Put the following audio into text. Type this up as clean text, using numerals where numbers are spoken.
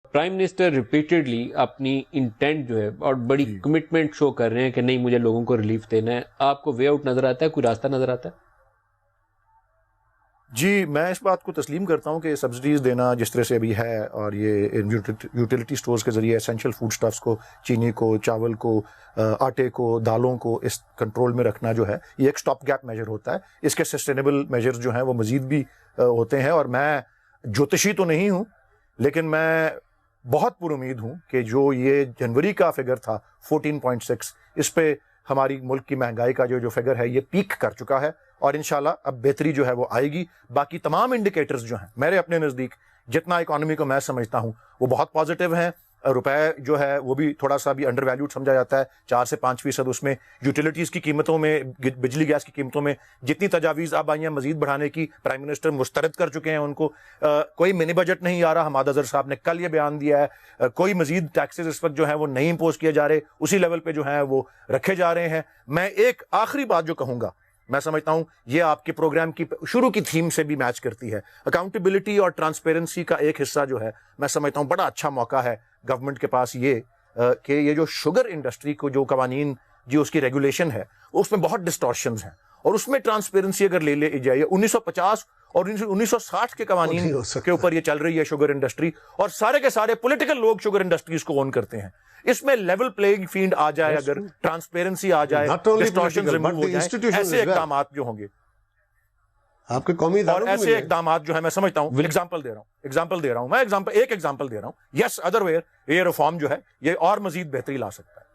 Prime minister repeatedly اپنی intent جو ہے اور بڑی کمٹمنٹ شو کر رہے ہیں کہ نہیں مجھے لوگوں کو ریلیف دینا ہے. آپ کو وے آؤٹ نظر آتا ہے, کوئی راستہ نظر آتا ہے؟ جی میں اس بات کو تسلیم کرتا ہوں کہ سبسڈیز دینا جس طرح سے ابھی ہے اور یہ یوٹیلیٹی سٹورز کے ذریعے اسینشیل فوڈ سٹفس کو, چینی کو, چاول کو, آٹے کو, دالوں کو اس کنٹرول میں رکھنا جو ہے یہ ایک سٹاپ گیپ میجر ہوتا ہے. اس کے سسٹینیبل میجرز جو ہیں وہ مزید بھی ہوتے ہیں, اور میں جوتشی تو نہیں ہوں لیکن میں بہت پر امید ہوں کہ جو یہ جنوری کا فگر تھا 14.6 اس پہ ہماری ملک کی مہنگائی کا جو فگر ہے یہ پیک کر چکا ہے, اور انشاءاللہ اب بہتری جو ہے وہ آئے گی. باقی تمام انڈیکیٹرز جو ہیں میرے اپنے نزدیک جتنا اکانومی کو میں سمجھتا ہوں وہ بہت پازیٹیو ہیں. روپے جو ہے وہ بھی تھوڑا سا بھی انڈر ویلیوڈ سمجھا جاتا ہے, 4 سے 5% اس میں. یوٹیلیٹیز کی قیمتوں میں, بجلی گیس کی قیمتوں میں جتنی تجاویز اب آئی ہیں مزید بڑھانے کی پرائم منسٹر مسترد کر چکے ہیں ان کو. کوئی منی بجٹ نہیں آ رہا, حماد اظہر صاحب نے کل یہ بیان دیا ہے. کوئی مزید ٹیکسز اس وقت جو ہیں وہ نہیں امپوز کیے جا رہے, اسی لیول پہ جو ہیں وہ رکھے جا رہے ہیں. میں ایک آخری بات جو کہوں گا, میں سمجھتا ہوں یہ آپ کے پروگرام کی شروع کی تھیم سے بھی میچ کرتی ہے. اکاؤنٹیبلٹی اور ٹرانسپیرنسی کا ایک حصہ جو ہے میں سمجھتا ہوں بڑا اچھا موقع ہے گورنمنٹ کے پاس یہ کہ یہ جو شوگر انڈسٹری کو جو قوانین جو اس کی ریگولیشن ہے اس میں بہت ڈسٹورشنز ہیں, اور اس میں ٹرانسپیرنسی اگر لے جائے 1950 اور 1960 کے قوانین کے اوپر یہ چل رہی ہے شوگر انڈسٹری, اور سارے کے سارے پولیٹیکل لوگ شوگر انڈسٹریز کو اون کرتے ہیں. اس میں لیول پلینگ فیلڈ آ جائے, اگر ٹرانسپیرنسی آ جائے, ڈسٹورشنز ریموو ہو جائیں, ایسے اقدامات جو ہوں گے آپ کے قومی اور ایسے اقدامات جو ہے میں سمجھتا ہوں, ایگزامپل دے رہا ہوں, ایک ایگزامپل دے رہا ہوں. یس ادر ویئر یہ ریفارم جو ہے یہ اور مزید بہتری لا سکتا ہے.